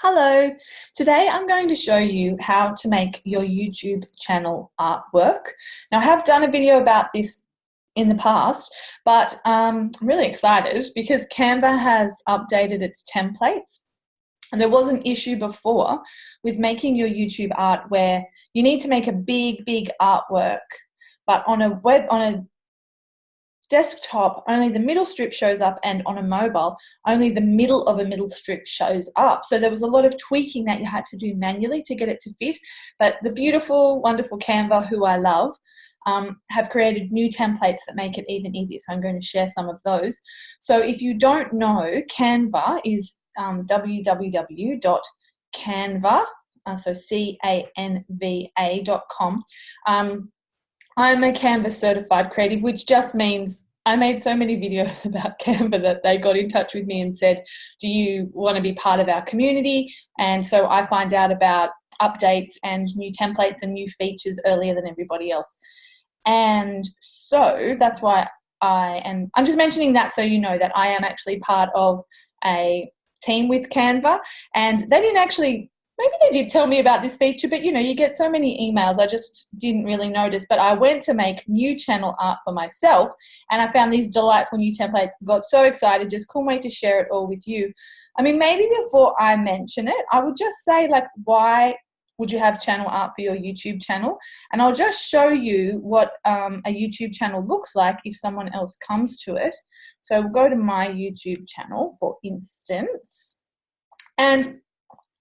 Hello, today I'm going to show you how to make your YouTube channel artwork. Now I have done a video about this in the past, but I'm really excited because Canva has updated its templates. And there was an issue before with making your YouTube art where you need to make a big artwork, but on a desktop, only the middle strip shows up, and on a mobile, only the middle of a middle strip shows up. So there was a lot of tweaking that you had to do manually to get it to fit. But the beautiful, wonderful Canva, who I love, have created new templates that make it even easier. So I'm going to share some of those. So if you don't know, Canva is www.canva, so canva.com. I'm a Canva certified creative, which just means I made so many videos about Canva that they got in touch with me and said, do you want to be part of our community? And so I find out about updates and new templates and new features earlier than everybody else. And so that's why I'm just mentioning that so you know that I am actually part of a team with Canva, and they didn't actually, maybe they did tell me about this feature, but you get so many emails, I just didn't really notice. But I went to make new channel art for myself and I found these delightful new templates, got so excited, just couldn't wait to share it all with you. I mean, maybe before I mention it, I would just say, like, why would you have channel art for your YouTube channel? And I'll just show you what a YouTube channel looks like if someone else comes to it. So we'll go to my YouTube channel, for instance, and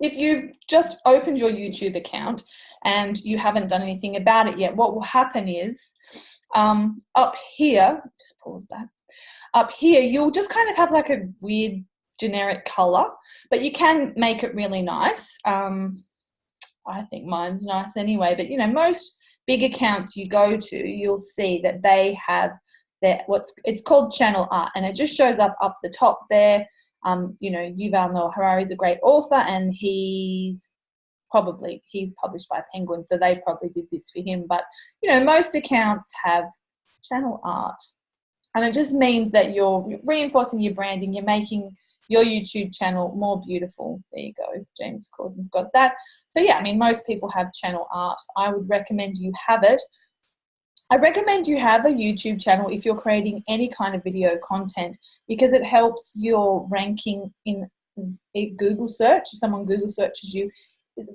if you've just opened your YouTube account and you haven't done anything about it yet, what will happen is up here, just pause that, up here you'll just kind of have like a weird generic color, but you can make it really nice. I think mine's nice anyway, but most big accounts you go to, you'll see that they have it's called channel art, and it just shows up the top there. Yuval Noah Harari is a great author, and he's published by Penguin, so they probably did this for him. But most accounts have channel art, and it just means that you're reinforcing your branding, you're making your YouTube channel more beautiful. There you go, James Corden's got that. So yeah, I mean, most people have channel art. I would recommend you have it. I recommend you have a YouTube channel if you're creating any kind of video content, because it helps your ranking in Google search. If someone Google searches you,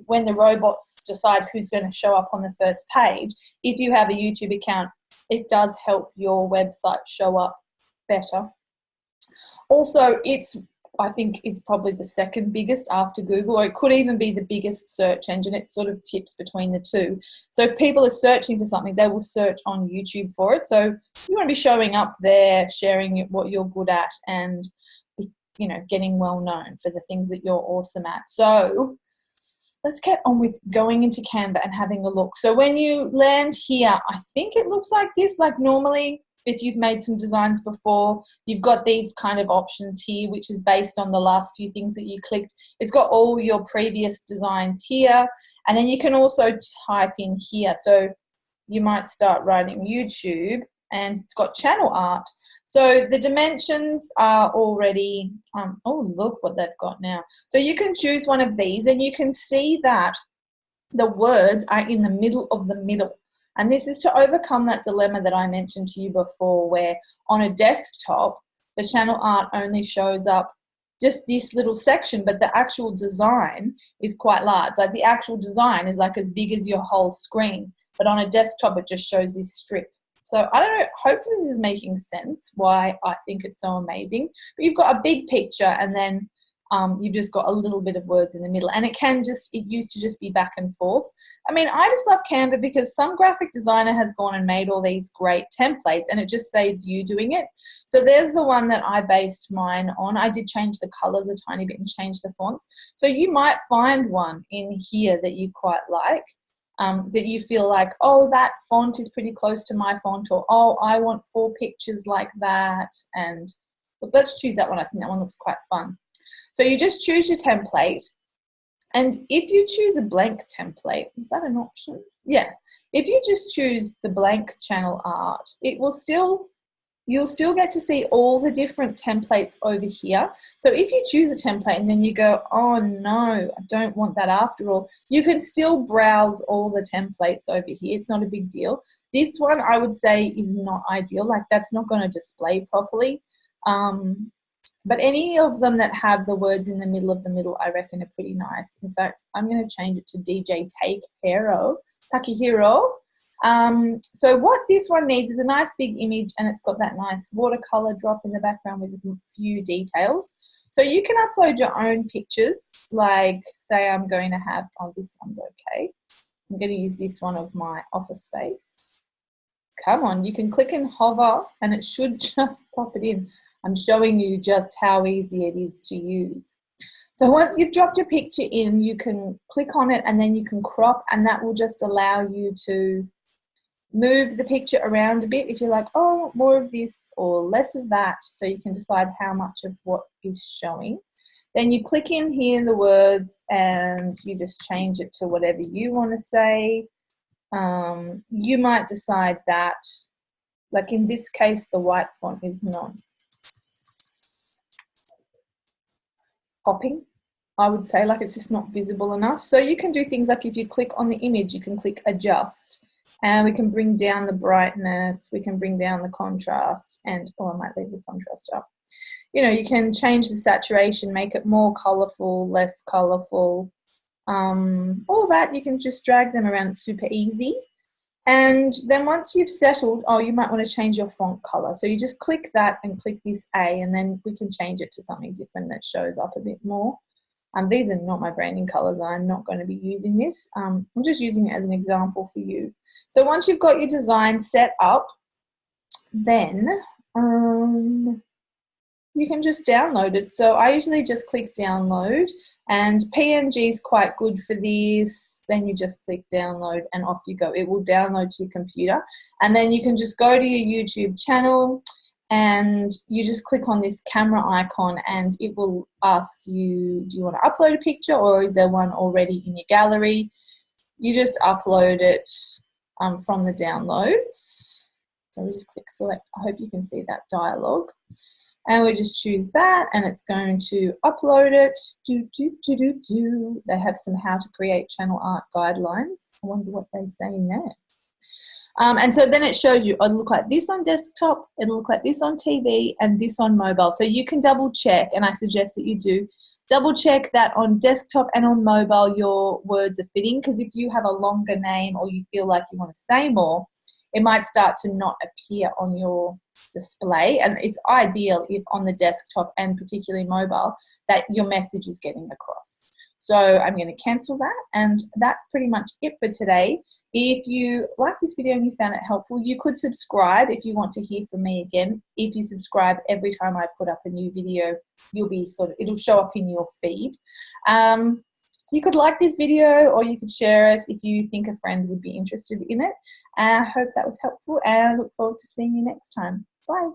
when the robots decide who's going to show up on the first page, if you have a YouTube account, it does help your website show up better. Also, I think it's probably the second biggest after Google, or it could even be the biggest search engine. It sort of tips between the two. So if people are searching for something, they will search on YouTube for it. So you want to be showing up there, sharing what you're good at, and getting well known for the things that you're awesome at. So let's get on with going into Canva and having a look. So when you land here, I think it looks like this. Like normally, if you've made some designs before, you've got these kind of options here, which is based on the last few things that you clicked. It's got all your previous designs here, and then you can also type in here. So you might start writing YouTube, and it's got channel art. So the dimensions are already, oh, look what they've got now. So you can choose one of these, and you can see that the words are in the middle of the middle. And this is to overcome that dilemma that I mentioned to you before, where on a desktop, the channel art only shows up just this little section, but the actual design is quite large. Like the actual design is like as big as your whole screen, but on a desktop, it just shows this strip. So I don't know, hopefully this is making sense why I think it's so amazing. But you've got a big picture, and then you've just got a little bit of words in the middle, and it used to just be back and forth. I mean, I just love Canva because some graphic designer has gone and made all these great templates, and it just saves you doing it. So there's the one that I based mine on. I did change the colors a tiny bit and change the fonts. So you might find one in here that you quite like, that you feel like, oh, that font is pretty close to my font, or oh, I want 4 pictures like that. And let's choose that one. I think that one looks quite fun. So you just choose your template, and if you choose a blank template, is that an option? Yeah. If you just choose the blank channel art, it will still you'll still get to see all the different templates over here. So if you choose a template and then you go, oh no, I don't want that after all, you can still browse all the templates over here. It's not a big deal. This one I would say is not ideal. Like that's not going to display properly. But any of them that have the words in the middle, I reckon are pretty nice. In fact, I'm going to change it to DJ Takahiro. So what this one needs is a nice big image, and it's got that nice watercolor drop in the background with a few details. So you can upload your own pictures, like say I'm going to have, oh, this one's okay. I'm going to use this one of my office space. Come on, you can click and hover and it should just pop it in. I'm showing you just how easy it is to use. So once you've dropped your picture in, you can click on it and then you can crop, and that will just allow you to move the picture around a bit if you're like, oh, more of this or less of that, so you can decide how much of what is showing. Then you click in here in the words and you just change it to whatever you want to say. You might decide that, like in this case, the white font is not popping, I would say, like it's just not visible enough. So you can do things like if you click on the image, you can click adjust, and we can bring down the brightness, we can bring down the contrast, and, oh, I might leave the contrast up. You know, you can change the saturation, make it more colorful, less colorful, all that. You can just drag them around, super easy. And then once you've settled, oh, you might want to change your font color. So you just click that and click this A, and then we can change it to something different that shows up a bit more. These are not my branding colors. I'm not going to be using this. I'm just using it as an example for you. So once you've got your design set up, then you can just download it. So I usually just click download, and PNG is quite good for this. Then you just click download and off you go. It will download to your computer, and then you can just go to your YouTube channel and you just click on this camera icon and it will ask you, do you want to upload a picture or is there one already in your gallery? You just upload it from the downloads. So we just click select. I hope you can see that dialog. And we just choose that and it's going to upload it. They have some how to create channel art guidelines. I wonder what they say in there. And so then it shows you, it'll look like this on desktop, it'll look like this on TV, and this on mobile. So you can double check, and I suggest that you do, double check that on desktop and on mobile your words are fitting, because if you have a longer name or you feel like you want to say more, it might start to not appear on your display. And it's ideal if on the desktop and particularly mobile that your message is getting across. So I'm going to cancel that, and that's pretty much it for today. If you like this video and you found it helpful, you could subscribe if you want to hear from me again. If you subscribe every time I put up a new video, you'll be it'll show up in your feed. You could like this video or you could share it if you think a friend would be interested in it. I hope that was helpful and I look forward to seeing you next time. Bye.